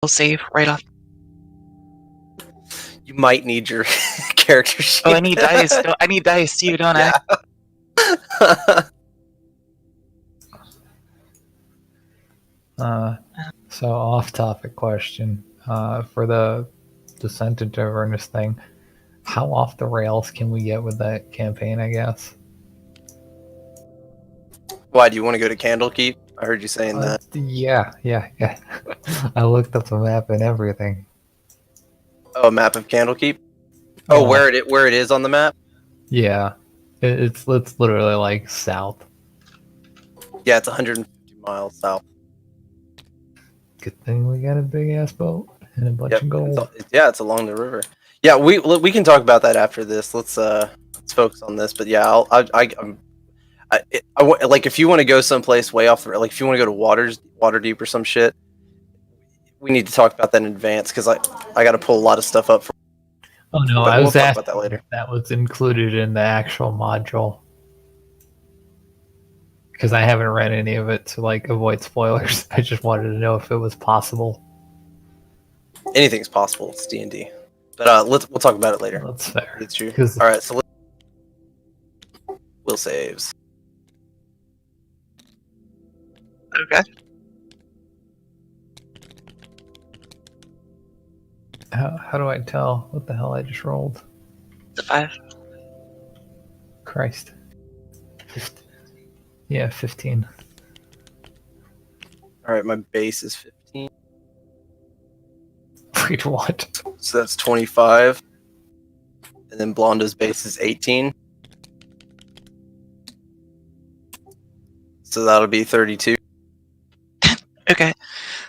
I'll save right off. You might need your character sheet. Oh, I need dice. I need dice too, don't I? So off-topic question. For the Descent into Avernus thing, how off the rails can we get with that campaign, I guess? Why, do you want to go to Candlekeep? I heard you saying that. Yeah. I looked up the map and everything. Oh, a map of Candlekeep? Oh, where it is on the map? Yeah. It's literally like south. Yeah, it's 150 miles south. Good thing we got a big ass boat and a bunch of gold. It's along the river. Yeah, we can talk about that after this. Let's focus on this. But yeah, like if you want to go someplace way off the, like if you want to go to Waterdeep or some shit, we need to talk about that in advance because I got to pull a lot of stuff up. Oh no, I was asking about that later. That was included in the actual module. Because I haven't read any of it to like avoid spoilers. I just wanted to know if it was possible. Anything's possible. It's D&D. But we'll talk about it later. That's fair. It's true. All right, so we'll saves. Okay. How do I tell what the hell I just rolled? It's a 5. Christ. 15. Alright, my base is 15. Wait, what? So that's 25. And then Blondo's base is 18. So that'll be 32. Okay.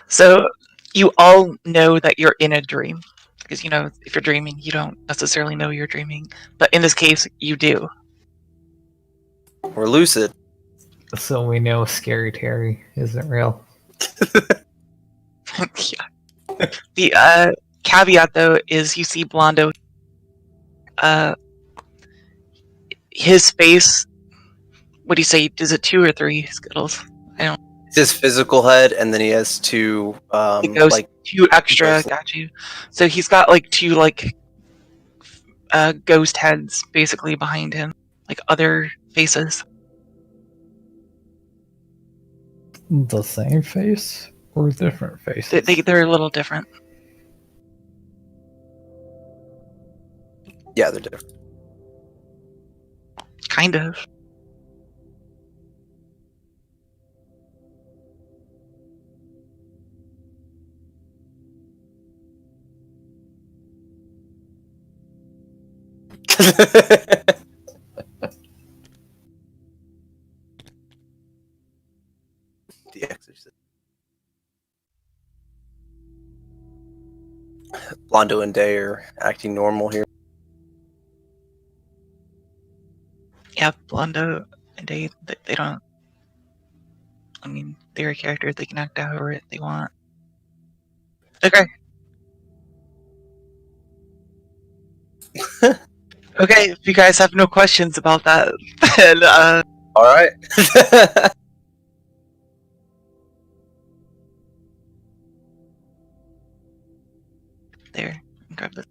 So you all know that you're in a dream. Because, if you're dreaming, you don't necessarily know you're dreaming. But in this case, you do. We're lucid. So we know Scary Terry isn't real. Yeah. The caveat, though, is you see Blondo. His face. What do you say? Is it 2 or 3 Skittles? I don't. It's his physical head, and then he has 2. Like 2 extra. Got you. So he's got like 2 ghost heads basically behind him, like other faces. The same face or different faces? They're a little different. Yeah, they're different. Kind of. The Exorcist. Blondo and Day are acting normal here. Yeah, Blondo and Day, they don't. I mean, they're a character. They can act however they want. Okay. Okay, if you guys have no questions about that, then all right. There, grab this.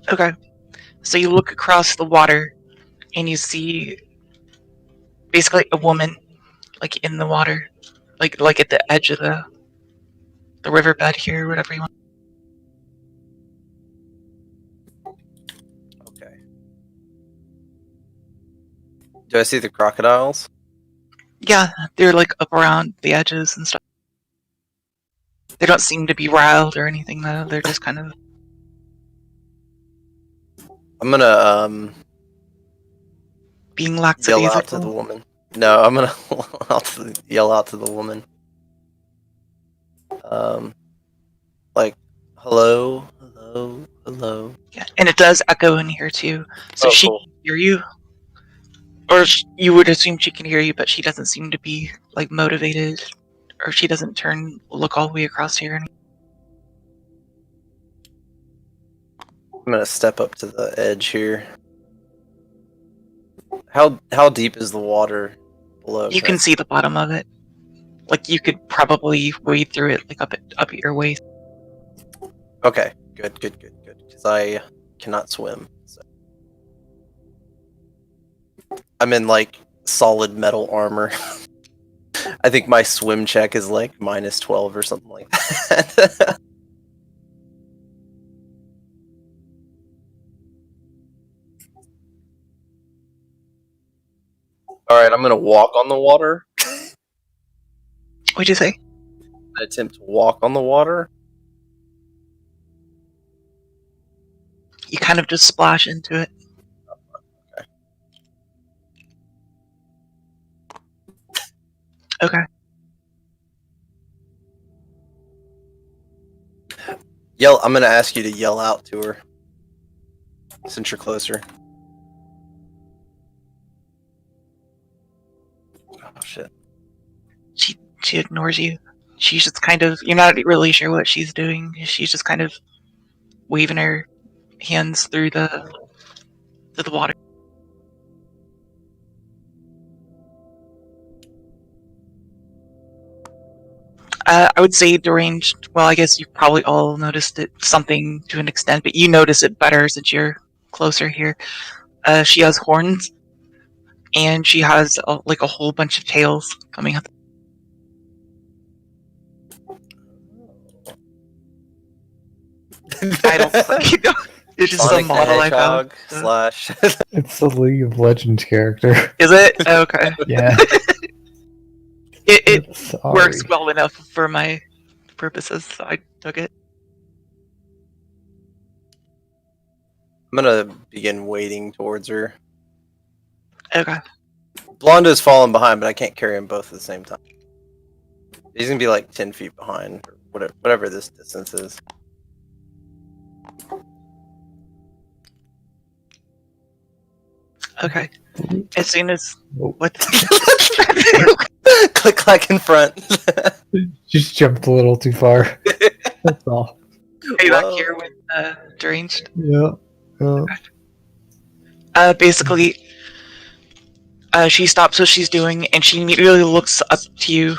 Okay, so you look across the water, and you see basically a woman, like in the water, like at the edge of the riverbed here, whatever you want. Okay. Do I see the crocodiles? Yeah, they're like up around the edges and stuff. They don't seem to be riled or anything though. They're just kind of. I'm gonna being yell out to the woman. No, I'm gonna yell out to the woman. Like, hello. Yeah, and it does echo in here too. So she cool. can hear you, or you would assume she can hear you, but she doesn't seem to be like motivated, or she doesn't look all the way across here. I'm gonna step up to the edge here. How deep is the water below? You can see the bottom of it. Like you could probably wade through it, like up at your waist. Okay, good. Because I cannot swim. So. I'm in like solid metal armor. I think my swim check is like -12 or something like that. All right, I'm gonna walk on the water. What'd you say? Attempt to walk on the water. You kind of just splash into it. Okay. I'm gonna ask you to yell out to her since you're closer. Oh shit. She ignores you. She's just kind of, you're not really sure what she's doing. She's just kind of waving her hands through the water. I would say deranged. Well, I guess you probably all noticed it something to an extent, but you notice it better since you're closer here. She has horns, and she has like a whole bunch of tails coming up. I don't fucking know. It's just Sonic a model I found. slash. It's the League of Legends character. Is it? Okay. Yeah. It Sorry. works well enough for my purposes, so I took it. I'm gonna begin wading towards her. Okay. Blondo's falling behind, but I can't carry him both at the same time. He's gonna be like 10 feet behind, or whatever this distance is. Okay. As soon as what? Click clack in front. Just jumped a little too far. That's all. Are you back here with deranged? Yeah. Basically, she stops what she's doing, and she immediately looks up to you,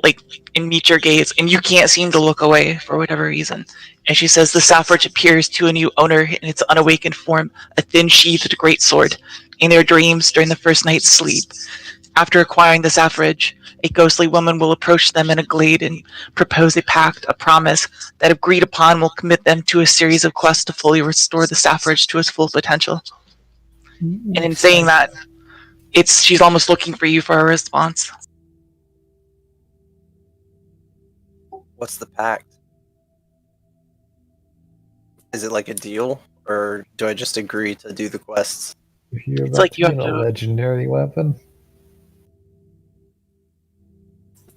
like, and meets your gaze, and you can't seem to look away for whatever reason. And she says, "The Saffridge appears to a new owner in its unawakened form, a thin-sheathed greatsword, in their dreams during the first night's sleep. After acquiring the Saffridge, a ghostly woman will approach them in a glade and propose a pact, a promise, that if agreed upon will commit them to a series of quests to fully restore the Saffridge to its full potential." And in saying that, she's almost looking for you for a response. What's the pact? Is it like a deal, or do I just agree to do the quests? If you're It's about like to you get have a to. legendary weapon.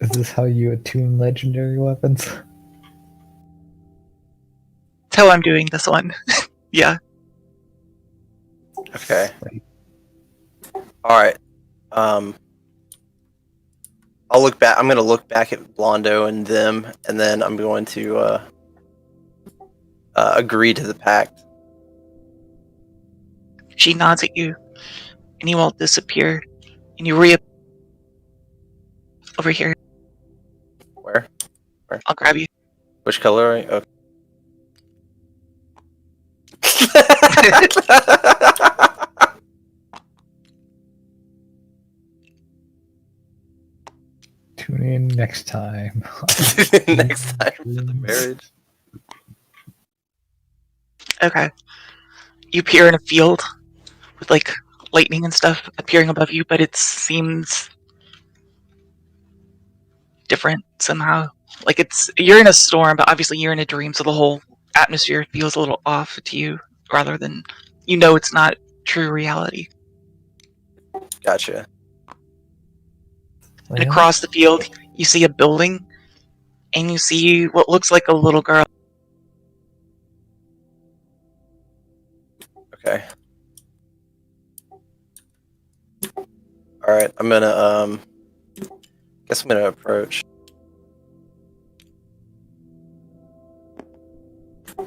Is this how you attune legendary weapons? That's how I'm doing this one. Yeah. Okay. All right. I'll look back. I'm gonna look back at Blondo and them, and then I'm going to agree to the pact. She nods at you, and you all disappear, and you reappear over here. Where? I'll grab you. Which color are you? Okay. Tune in next time. Next time for the marriage. Okay. You appear in a field with like lightning and stuff appearing above you, but it seems different somehow. Like you're in a storm, but obviously you're in a dream, so the whole atmosphere feels a little off to you, rather than it's not true reality. Gotcha. And across the field, you see a building, and you see what looks like a little girl. Okay. All right. I'm gonna guess I'm gonna approach.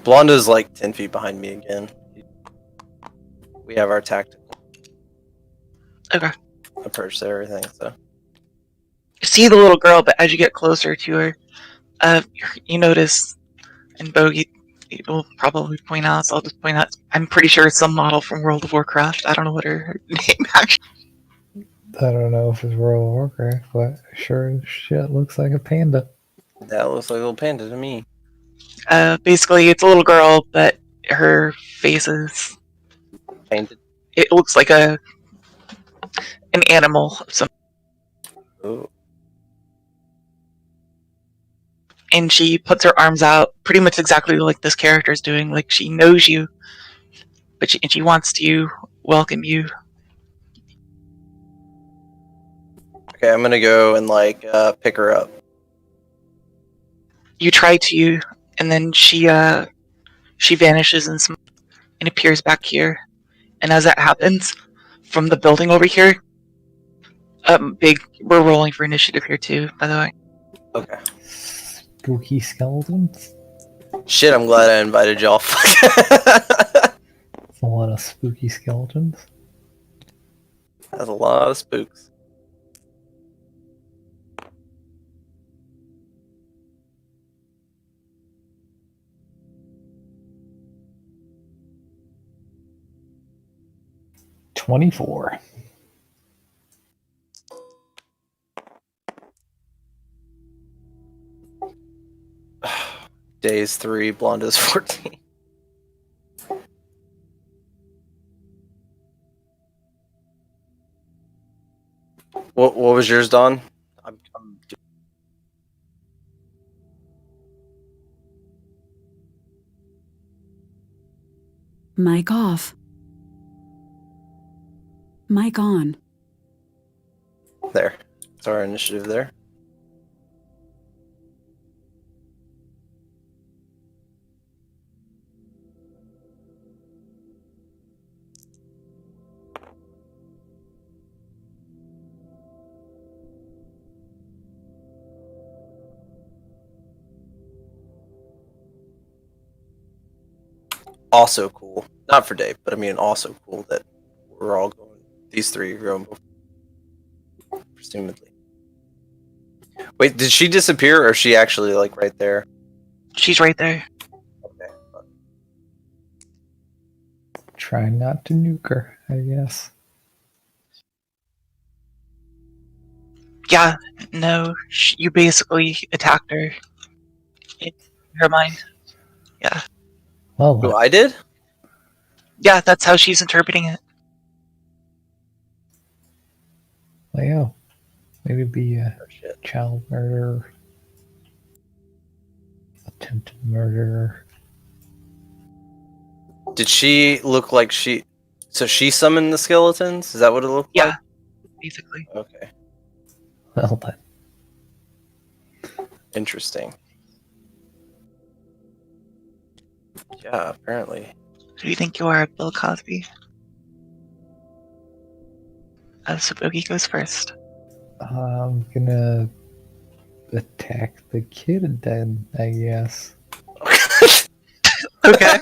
Blonda's like 10 feet behind me again. We have our tactical Okay. approach to everything, so. You see the little girl, but as you get closer to her, you notice, and Bogey will probably point out, so I'll just point out, I'm pretty sure it's some model from World of Warcraft. I don't know what her name actually. I don't know if it's World of Warcraft, but sure as shit looks like a panda. That looks like a little panda to me. Basically, it's a little girl, but her face is. Painted. It looks like an animal of some. Ooh. And she puts her arms out pretty much exactly like this character is doing. Like she knows you, but she wants to welcome you. Okay, I'm gonna go and like pick her up. You try to, and then she vanishes and appears back here. And as that happens, from the building over here, we're rolling for initiative here too, by the way. Okay. Spooky skeletons? Shit, I'm glad I invited y'all. That's a lot of spooky skeletons. That's a lot of spooks. $24. Days 3, Blonda's 14. What was yours, Don? I'm Mic off. Mic on. there. It's our initiative there. Also cool. Not for Dave, but I mean also cool that we're all going. These three are going before, presumably. Wait, did she disappear or is she actually like right there? She's right there. Okay. Try not to nuke her, I guess. Yeah, no, you basically attacked her. In her mind. Yeah. Well, Who, I did? Yeah, that's how she's interpreting it. yeah. Maybe be a Oh, shit. child murder, attempted murder. Did she look like she... So she summoned the skeletons? Is that what it looked Yeah, like? basically. Okay. Well then. Interesting. Yeah, apparently. Who do you think you are, Bill Cosby? So Bogey goes first. I'm gonna attack the kid then, I guess. Okay.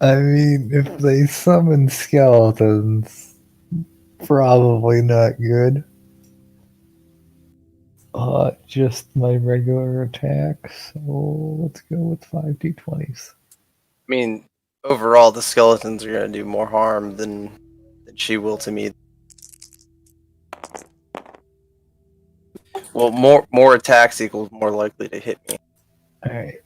I mean, if they summon skeletons, probably not good. Just my regular attack, so let's go with 5d20s. I mean, overall, the skeletons are going to do more harm than she will to me. Well, more attacks equals more likely to hit me. Alright.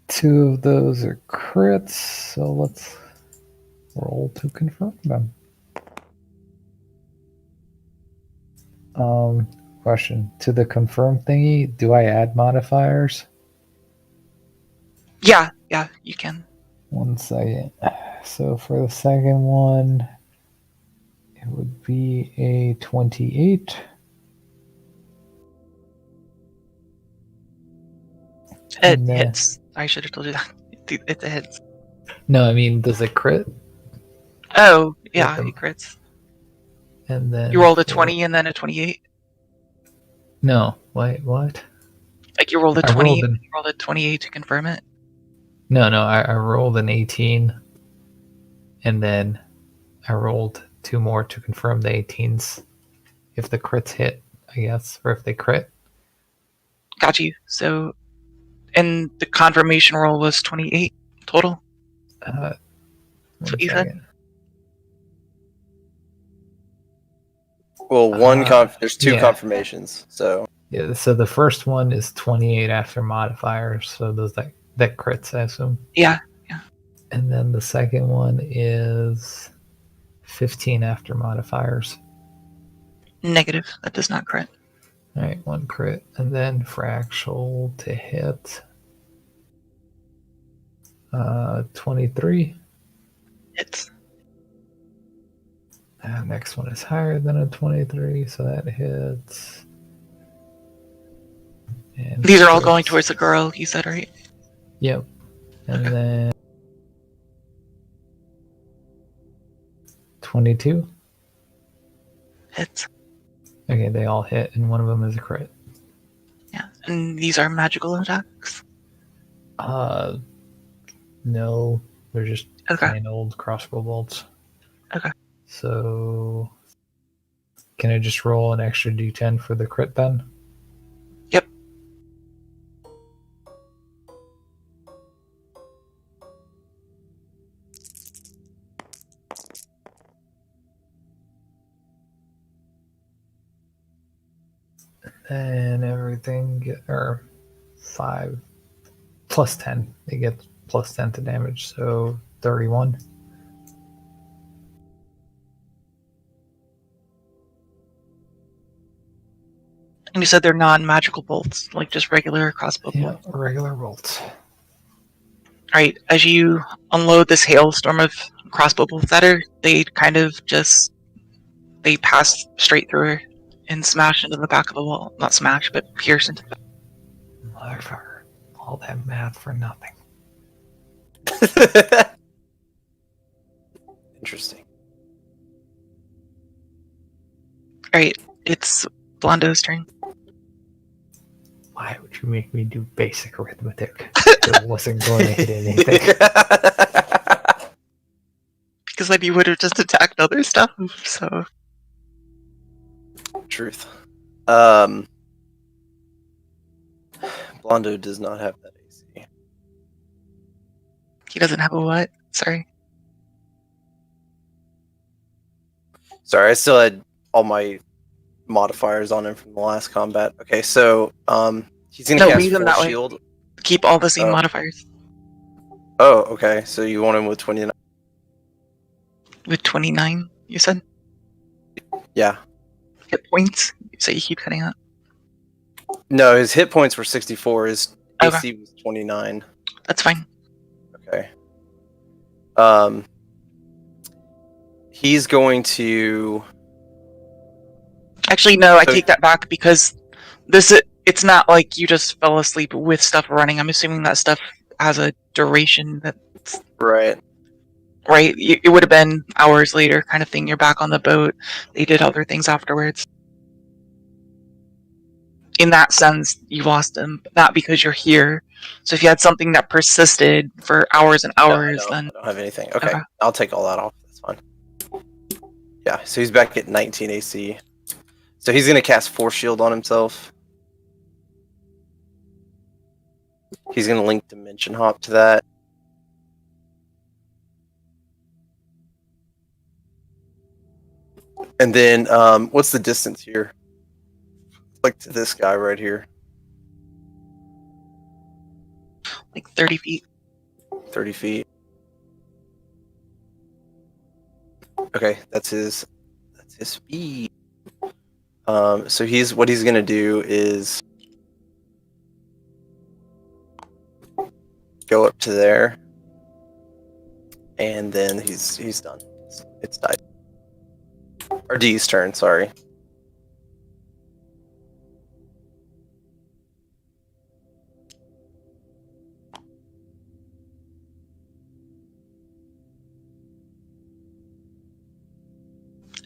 2 of those are crits, so let's roll to confirm them. Question. To the confirm thingy, do I add modifiers? Yeah, you can. 1 second. So for the second one, it would be a 28. It And, hits. I should have told you that. It hits. No, I mean, does it crit? Oh, yeah, Okay. it crits. And then You rolled a for- 20 and then a 28. No, wait, what? Like you rolled a I 20, rolled you an rolled a 28 to confirm it? no. I rolled an 18, and then I rolled 2 more to confirm the 18s. If the crits hit, I guess, or if they crit. Got you. So, and the confirmation roll was 28 total? That's That's what you said? Well, there's 2 yeah. confirmations, so Yeah, so the first one is 28 after modifiers, so those that crits, I assume. Yeah. And then the second one is 15 after modifiers. Negative. That does not crit. All right, 1 crit, and then fractional to hit. 23. Hits. Next one is higher than a 23, so that hits. And These are all going crits. towards the girl, you said, right? Yep. And Okay. then 22. Hits. Okay, they all hit, and one of them is a crit. Yeah. And these are magical attacks? No, they're just Okay. plain old crossbow bolts. Okay. So, can I just roll an extra d10 for the crit then? Yep. And everything, or 5 plus 10. They get plus 10 to damage, so 31. And you said they're non-magical bolts, like just regular crossbow Yeah, bolts. regular bolts. Alright, as you unload this hailstorm of crossbow bolts at her, they kind of just, they pass straight through her and smash into the back of the wall. Not smash, but pierce into the back. Motherfucker. All that math for nothing. interesting. Alright, it's Blondo's turn. Why would you make me do basic arithmetic if it wasn't going to hit anything? Because then you would have just attacked other stuff, so... Truth. Blondo does not have that AC. He doesn't have a what? Sorry. Sorry, I still had all my modifiers on him from the last combat. Okay, so he's gonna No, cast leave them full that way. shield. Keep all the same Oh. modifiers. Oh, okay. So you want him with 29? With 29, you said? Yeah. Hit points? So you keep cutting out? No, his hit points were 64. His Okay. AC was 29. That's fine. Okay. He's going to. Actually, no, I take that back because it's not like you just fell asleep with stuff running. I'm assuming that stuff has a duration that's Right. right. It would have been hours later, kind of thing. You're back on the boat. They did other things afterwards. In that sense, you lost them, but not because you're here. So if you had something that persisted for hours and hours, No, then I don't have anything. Okay. Okay. I'll take all that off. That's fine. Yeah, so he's back at 19 AC. So he's going to cast Force Shield on himself. He's going to link Dimension Hop to that. And then, what's the distance here? Like to this guy right here. like 30 feet. 30 feet. Okay, that's his speed. So what he's gonna do is go up to there, and then he's done. It's died. Or D's turn, sorry.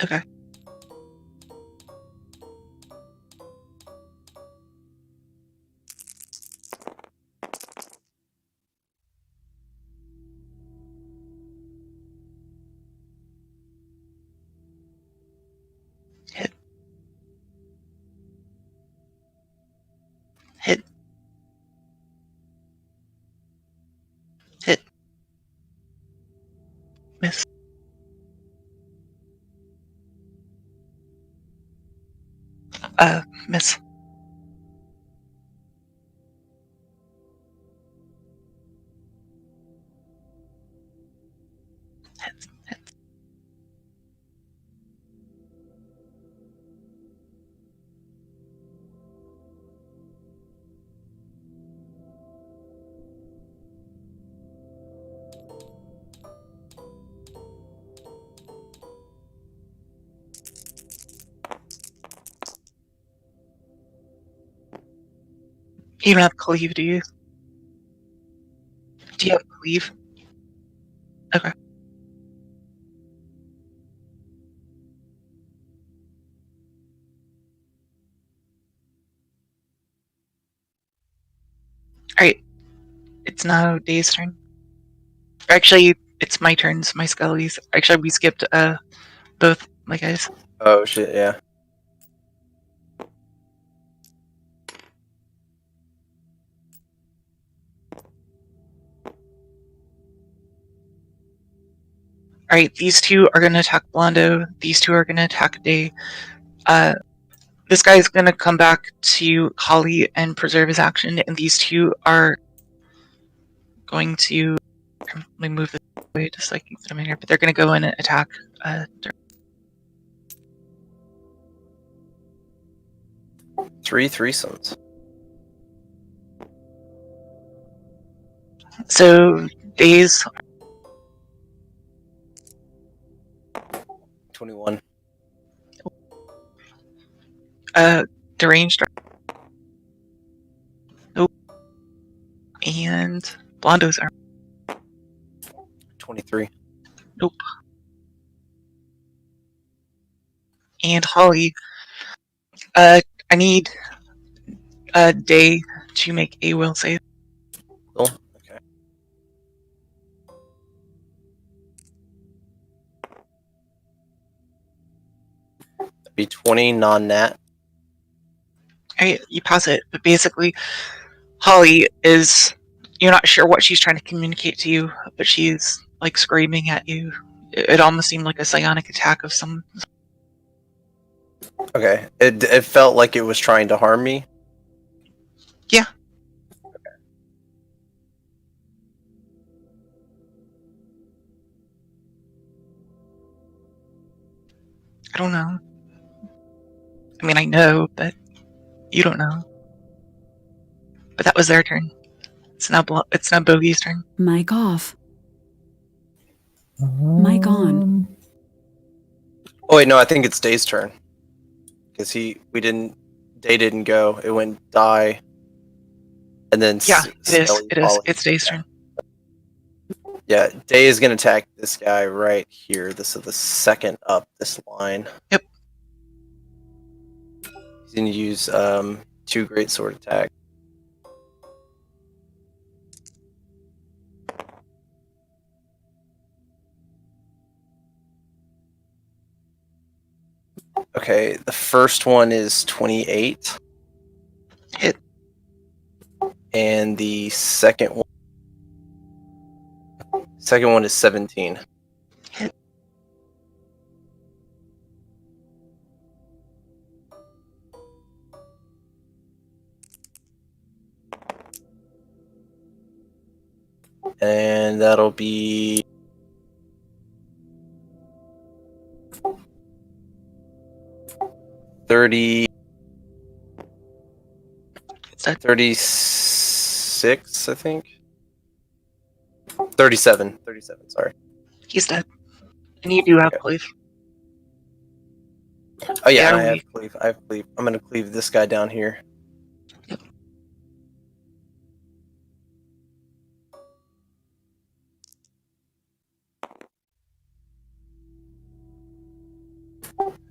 Okay. Miss. Miss. Hits. You don't have cleave, do you? Do you have cleave? Okay. Alright. It's now Day's turn. Actually, it's my turns, my skellies. Actually, we skipped both my guys. Oh shit, yeah. Alright, these two are gonna attack Blondo. These two are gonna attack Day. This guy's gonna come back to Holly and preserve his action, and these two are going to. Let me move this way just so I can get them in here, but they're gonna go in and attack. Three threesomes. So, Day's 21. deranged. Nope. And Blondo's arm. 23. Nope. And Holly. I need Day to make a will save. Cool. Okay. That'd be 20 non-nat. Alright, you pass it, but basically, Holly is. You're not sure what she's trying to communicate to you, but she's like screaming at you. It almost seemed like a psionic attack of some. Okay. It felt like it was trying to harm me. Yeah. I don't know. I mean, I know, but you don't know. But that was their turn. It's now Bogey's turn. Mic off. Mic on. Oh wait, no, I think it's Day's turn. Because Day didn't go. It went die. And then Yeah, it is. Skelly It is. followed. It's Day's turn. Yeah, Day is gonna attack this guy right here. This is the second up this line. Yep. He's gonna use 2 Greatsword attack. Okay, the first one is 28. Hit. And the second one is 17. Hit. And that'll be 30. It's that 36, I think. 37. 37, sorry. he's dead. And you do have Okay. cleave. Oh yeah, Yeah, and I have cleave. I'm gonna cleave this guy down here. Yep.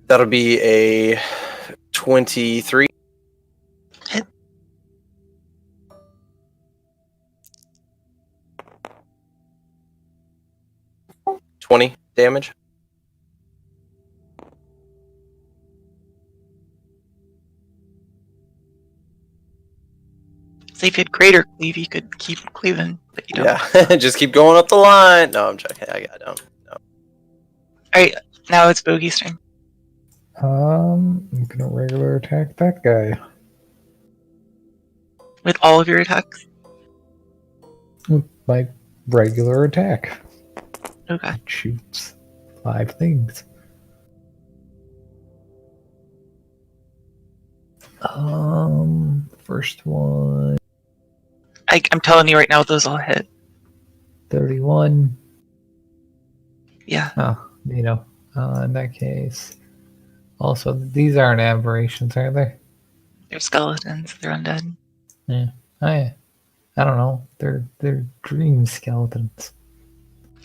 That'll be a 23. Hit. $20 damage. So if you had greater cleave, you could keep cleaving, but you don't. Yeah, just keep going up the line. No, I'm joking. I don't. No. Alright, now it's Bogey's turn. I'm gonna regular attack that guy With all of your attacks. with my regular attack. Okay. It shoots 5 things. First one, I'm telling you right now, those all hit. 31. Yeah. Oh, in that case. Also, these aren't aberrations, are they? They're skeletons. They're undead. Yeah. I don't know. They're dream skeletons.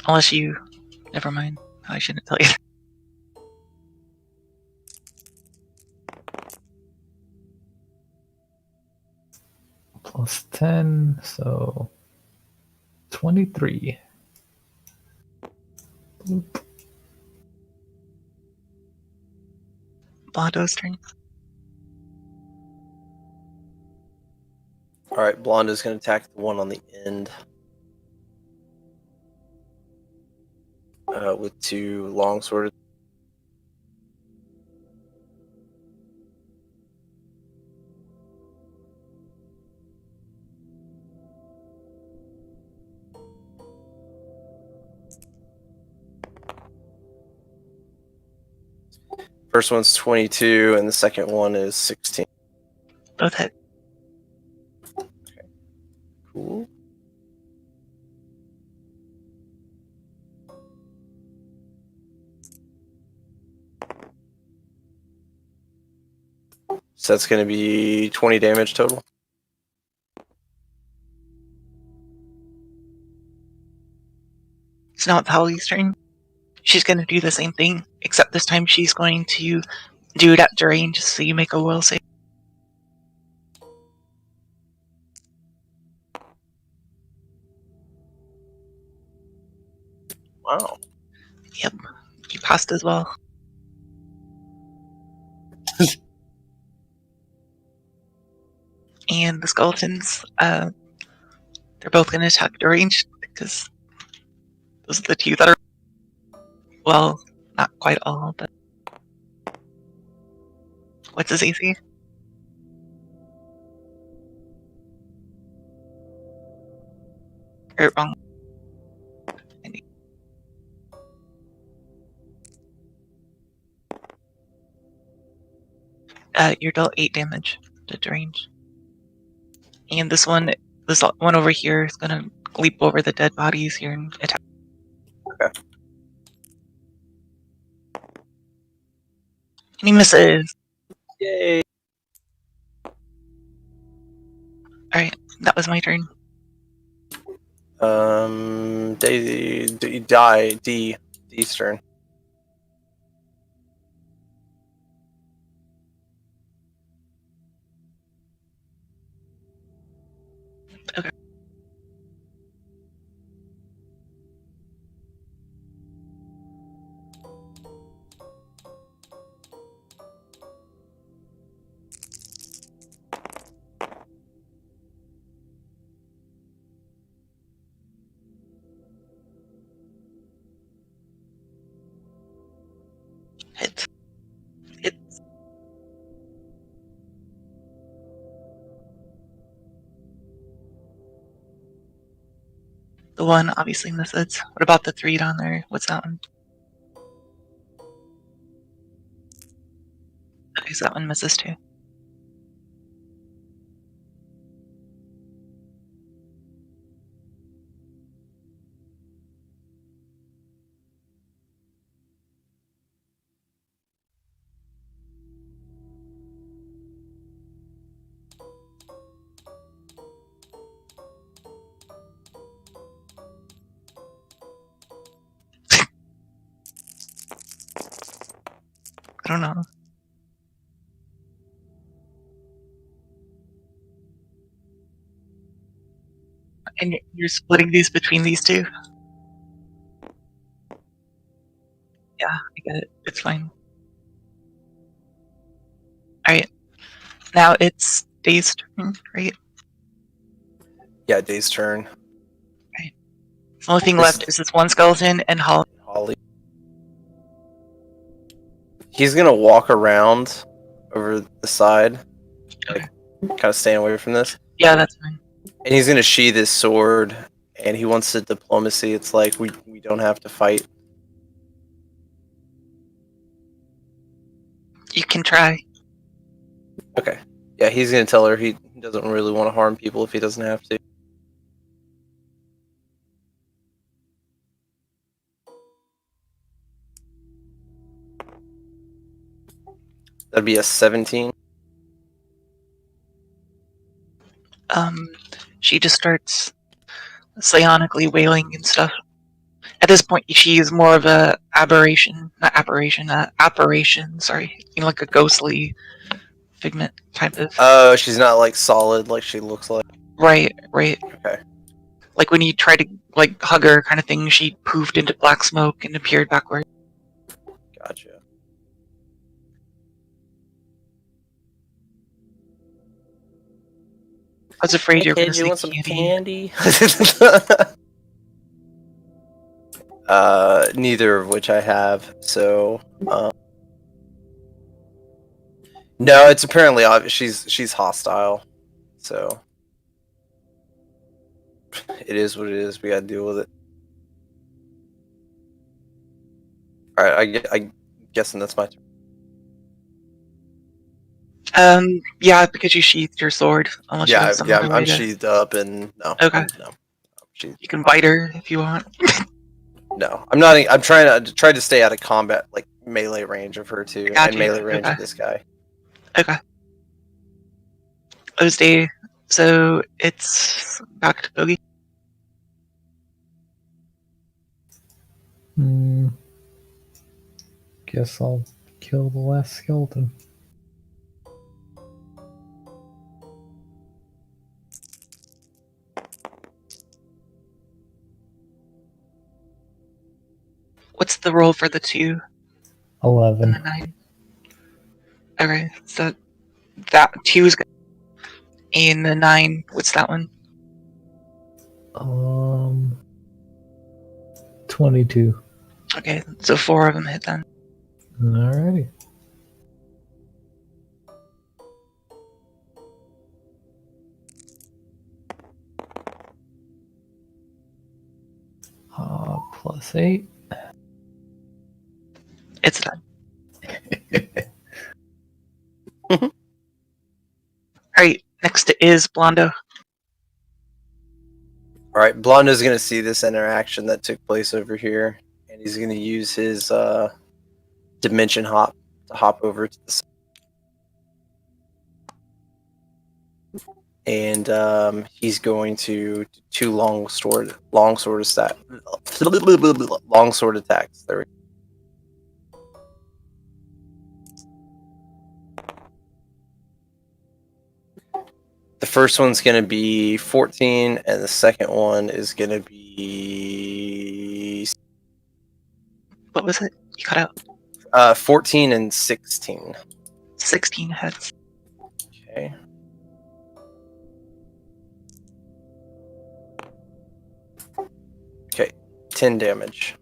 Unless you... Never mind. I shouldn't tell you. Plus 10, so 23. Bloop. Blondo's turn. Alright, Blonda's going to attack the one on the end. With 2 longswords. First one's 22, and the second one is 16. Both hit. Cool. So that's going to be 20 damage total. It's now Holly's turn. She's going to do the same thing, except this time she's going to do it at range, so you make a will save. Wow. Yep. You passed as well. And the skeletons, they're both going to attack at range, because those are the 2 that are... Well, not quite all, but... What's his AC? Or wrong. You're dealt 8 damage to range. And this one over here is gonna leap over the dead bodies here and attack. Okay. And he misses. Yay. Alright, that was my turn. D's turn. Okay. Hit. Hit. The one obviously misses. What about the 3 down there? What's that one? Okay, so that one misses too. I don't know. And you're splitting these between these 2? Yeah, I get it. It's fine. Alright. Now it's Day's turn, right? Yeah, Day's turn. The only thing left is this one skeleton and Holly. Holly. he's gonna walk around over the side, like kind of staying away from this. Yeah, that's fine. And he's gonna sheath his sword, and he wants to diplomacy. It's like we don't have to fight. You can try. Okay. Yeah, he's gonna tell her he doesn't really want to harm people if he doesn't have to. That'd be a 17. She just starts psionically wailing and stuff. At this point, she is more of a apparition, sorry. You know, like a ghostly figment type of. Oh, she's not like solid like she looks like. Right. Okay. Like when you try to like hug her, kind of thing. She poofed into black smoke and appeared backward. Gotcha. I was afraid you were going to you say want some candy. candy? Neither of which I have. So, no, it's apparently obvious. She's hostile. So, it is what it is. We gotta deal with it. All right, I guessing that's my turn. Yeah, because you sheathed your sword. Unless you have some other way I'm to- sheathed up and no. Okay. No. You can bite her if you want. No, I'm not. I'm trying to stay out of combat, like melee range of her too, Got and you. melee range Okay. of this guy. Okay. Tuesday. So it's back to Bogey. Guess I'll kill the last skeleton. What's the roll for the 2 and 11. the 9? Okay, so that 2 is good. And the 9, what's that one? 22. Okay, so 4 of them hit then. Alrighty. +8. It's done. Alright, next is Blondo. All right, Blondo's gonna see this interaction that took place over here, and he's gonna use his dimension hop to hop over to the side. And he's going to do 2 long sword attacks. There we go. The first one's going to be 14, and the second one is going to be What was it? You cut out. 14 and 16. 16 hits. Okay. Okay, 10 damage.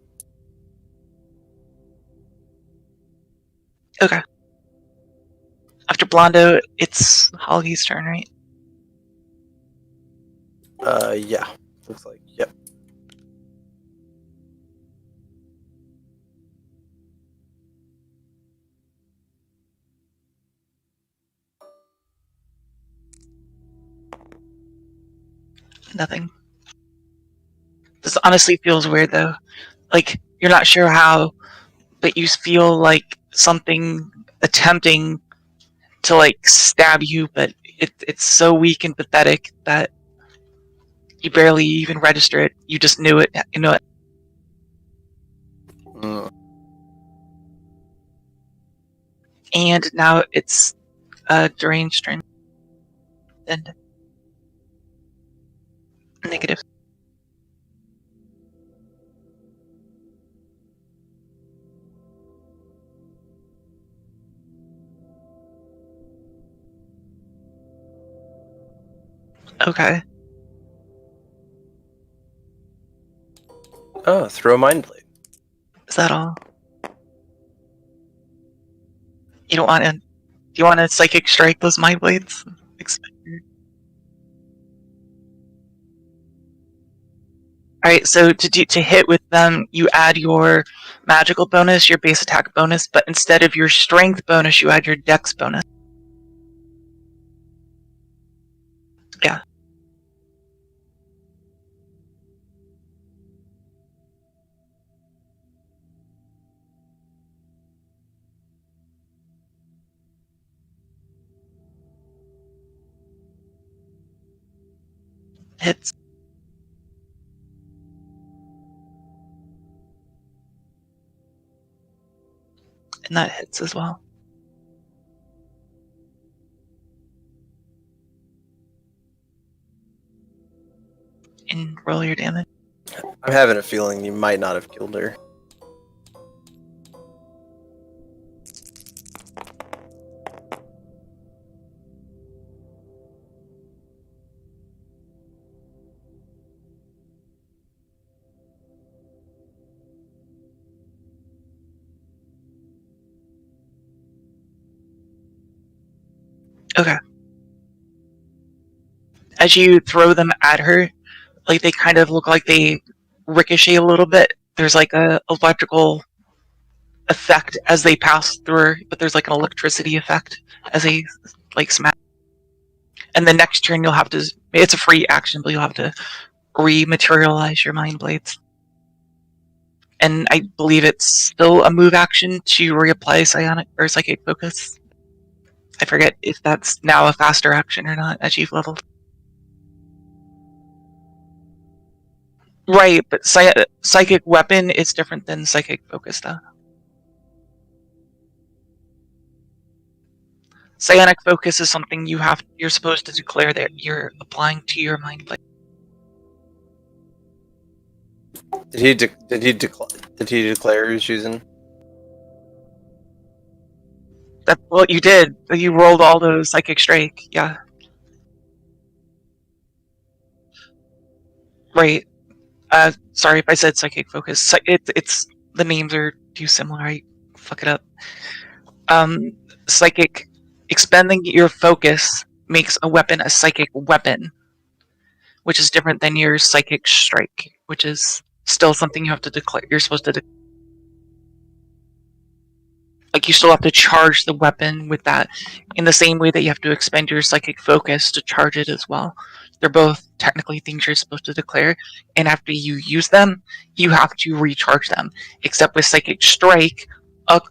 Okay. After Blondo, it's Holly's turn, right? Yeah. Looks like, yep. Nothing. This honestly feels weird though. Like, you're not sure how, but you feel like something attempting to like stab you, but it's so weak and pathetic that you barely even register it. You just knew it. You know it. And now it's deranged turn. And negative. Okay. Oh, throw a mind blade. Is that all? You don't want to. Do you want to psychic strike those mind blades? Alright, so to hit with them, you add your magical bonus, your base attack bonus, but instead of your strength bonus, you add your dex bonus. Yeah. Hits. And that hits as well. And roll your damage. I'm having a feeling you might not have killed her. Okay. As you throw them at her, like they kind of look like they ricochet a little bit. There's like a electrical effect as they pass through her, but there's like an electricity effect as they like smash. And the next turn you'll have to, it's a free action, but you'll have to rematerialize your mind blades. And I believe it's still a move action to reapply psionic or psychic focus. I forget if that's now a faster action or not as you've leveled. Right, but psychic weapon is different than psychic focus, though. Psionic focus is something you're supposed to declare that you're applying to your mind blade. Did he declare he was using? That's what you did. You rolled all those psychic strike. Yeah. Right. Sorry if I said psychic focus. It's the names are too similar. I fuck it up. Psychic expending your focus makes a weapon a psychic weapon, which is different than your psychic strike, which is still something you have to declare. You're supposed to like you still have to charge the weapon with that in the same way that you have to expend your psychic focus to charge it as well. They're both technically things you're supposed to declare, and after you use them, you have to recharge them. Except with psychic strike,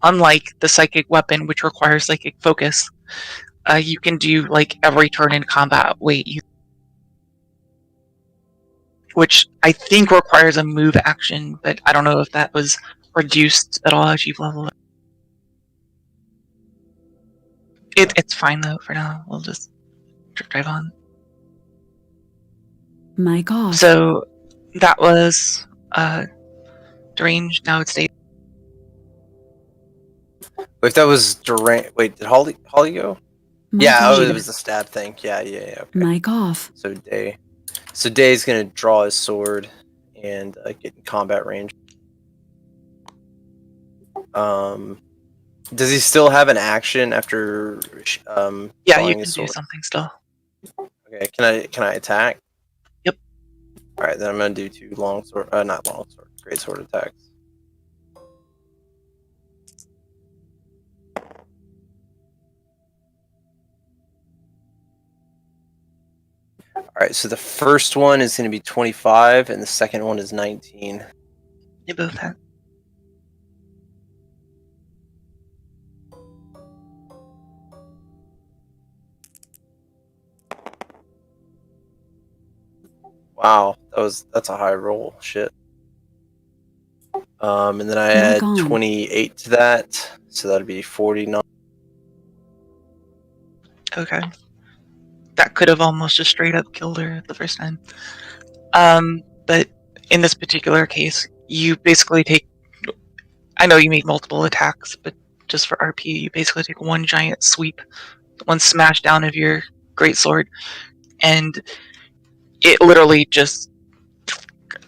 unlike the psychic weapon, which requires psychic focus, you can do like every turn in combat. Which I think requires a move action, but I don't know if that was reduced at all as you've leveled up. It's fine though for now. We'll just drive on. Mic off. So that was deranged. Now it's day. If that was deranged, wait, did Holly go? Mic Yeah, off. it was the stab thing. Yeah. Okay. Mic off. So Day's gonna draw his sword and get in combat range. Does he still have an action after? Yeah, you drawing can his do sword? something still. Okay, can I attack? Yep. All right, then I'm gonna do two great sword attacks. All right, so the first one is gonna be 25, and the second one is 19. They both have. Wow, that's a high roll. Shit. And then I Mic add on. 28 to that, so that'd be 49. Okay. That could have almost just straight up killed her the first time. But in this particular case, you basically take. I know you made multiple attacks, but just for RP, you basically take one giant sweep, one smash down of your greatsword, and it literally just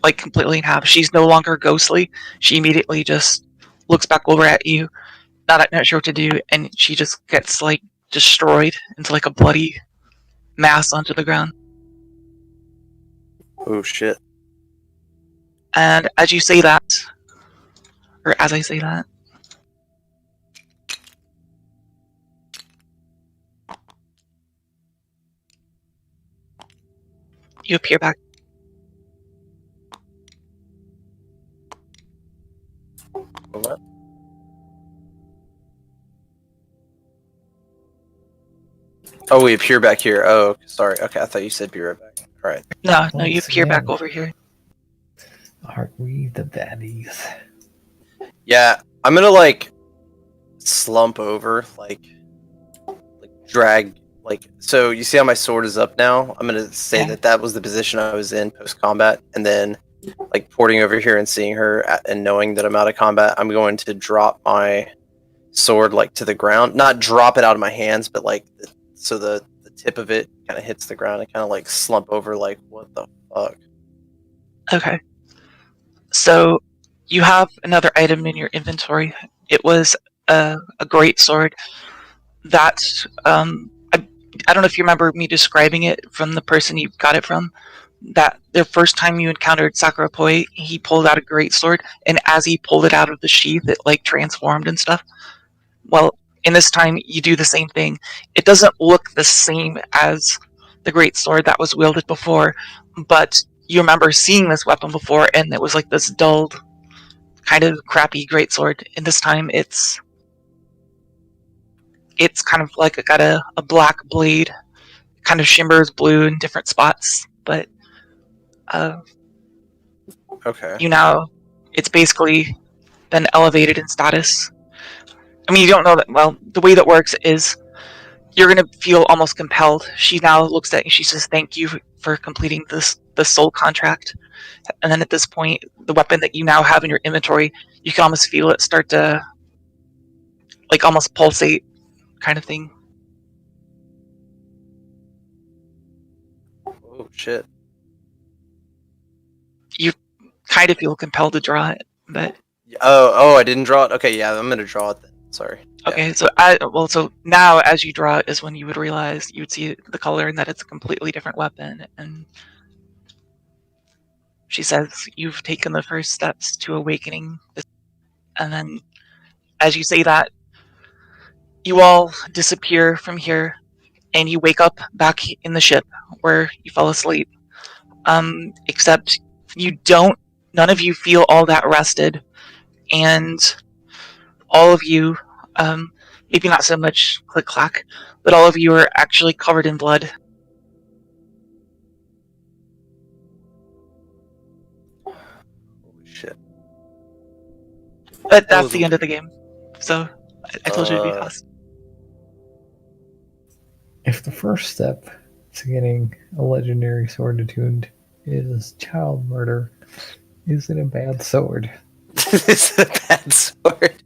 like completely in half. She's no longer ghostly. She immediately just looks back over at you, not sure what to do, and she just gets like destroyed into like a bloody mass onto the ground. Oh shit. And as you say that, or as I say that, you appear back. What? Oh, we appear back here. Oh, sorry. Okay, I thought you said be right back. All right. No, you Once appear back again. over here. Aren't we the baddies? Yeah, I'm gonna like slump over, like drag, like. So you see how my sword is up now? I'm gonna say Yeah. that was the position I was in post combat, and then like porting over here and seeing her and knowing that I'm out of combat, I'm going to drop my sword like to the ground, not drop it out of my hands, but like so the tip of it kind of hits the ground and kind of like slump over, like what the fuck. Okay. So you have another item in your inventory. It was a great sword that I don't know if you remember me describing it from the person you got it from. That the first time you encountered Sakurapoi, he pulled out a great sword, and as he pulled it out of the sheath, it like transformed and stuff. Well, in this time, you do the same thing. It doesn't look the same as the great sword that was wielded before, but you remember seeing this weapon before, and it was like this dulled, kind of crappy great sword. And this time, it's kind of like got a black blade, kind of shimmers blue in different spots, but Okay. it's basically been elevated in status. I mean, you don't know that. Well, the way that works is you're gonna feel almost compelled. She now looks at you. She says, "Thank you for completing the soul contract." And then at this point, the weapon that you now have in your inventory, you can almost feel it start to like almost pulsate, kind of thing. Oh shit. You kind of feel compelled to draw it, but Oh, I didn't draw it. Okay, yeah, I'm gonna draw it then. Sorry. Yeah. okay. So so now as you draw it is when you would realize you would see the color and that it's a completely different weapon. And she says, "You've taken the first steps to awakening." And then, as you say that, you all disappear from here, and you wake up back in the ship where you fell asleep. Except you don't. None of you feel all that rested, and all of you, maybe not so much click clack, but all of you are actually covered in blood. Holy shit. But that's the end of the game. So I told you it'd be fast. If the first step to getting a legendary sword attuned is child murder, is it a bad sword? This is a bad sword.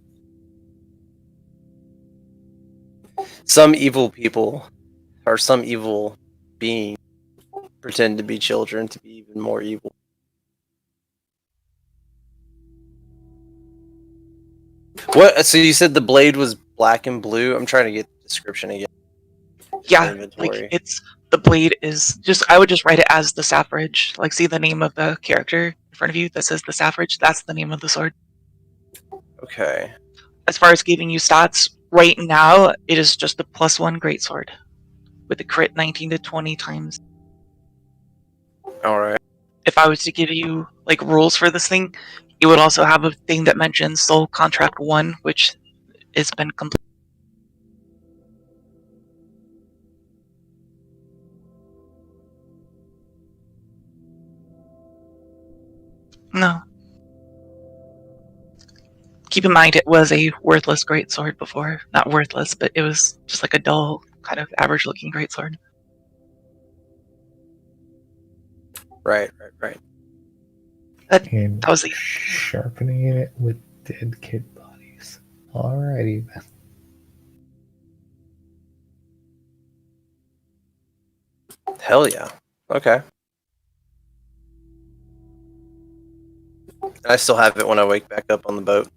Some evil people, or some evil beings, pretend to be children to be even more evil. What? So you said the blade was black and blue? I'm trying to get the description again. Yeah, Inventory. like it's the blade is just. I would just write it as the Saffridge. Like, see the name of the character in front of you that says the Saffridge. That's the name of the sword. Okay. As far as giving you stats, right now it is just the +1 greatsword with the crit 19 to 20 times. All right. If I was to give you like rules for this thing, it would also have a thing that mentions Soul Contract 1, which has been completed. No. Keep in mind it was a worthless greatsword before. Not worthless, but it was just like a dull, kind of average looking greatsword. Right. And That was the sharpening it with dead kid bodies. Alrighty then. Hell yeah. Okay. I still have it when I wake back up on the boat.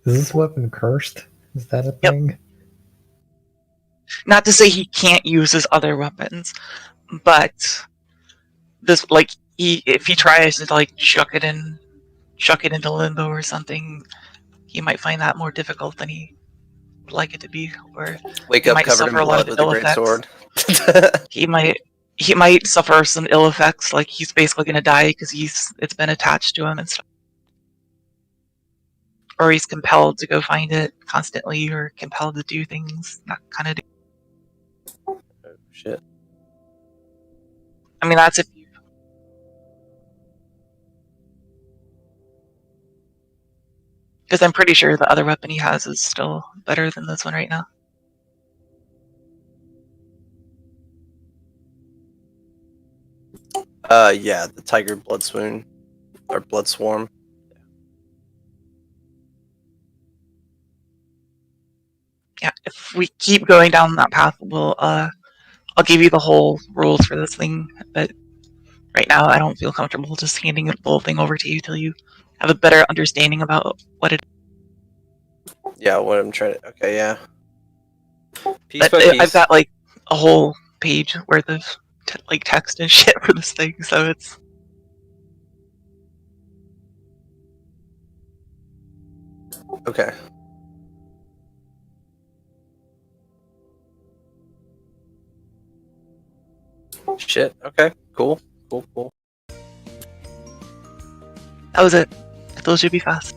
Is this weapon cursed? Is that a thing? Not to say he can't use his other weapons, but this, like, if he tries to like chuck it into limbo or something, he might find that more difficult than he would like it to be, or Wake he up might covered in suffer a lot blood of with a ill great effects. sword. He might suffer some ill effects, like he's basically gonna die because it's been attached to him and stuff, or he's compelled to go find it constantly, or compelled to do things that kind of. Oh, shit. I mean, that's if you. Because I'm pretty sure the other weapon he has is still better than this one right now. Yeah, the tiger blood swoon or blood swarm. Yeah, if we keep going down that path, I'll give you the whole rules for this thing, but right now I don't feel comfortable just handing the whole thing over to you till you have a better understanding about what it is. Yeah, what I'm trying to. Okay, yeah. Piece But by piece. I've got like a whole page worth of like text and shit for this thing, so it's. Okay. Shit. Okay. Cool. Cool. That was it. Those should be fast.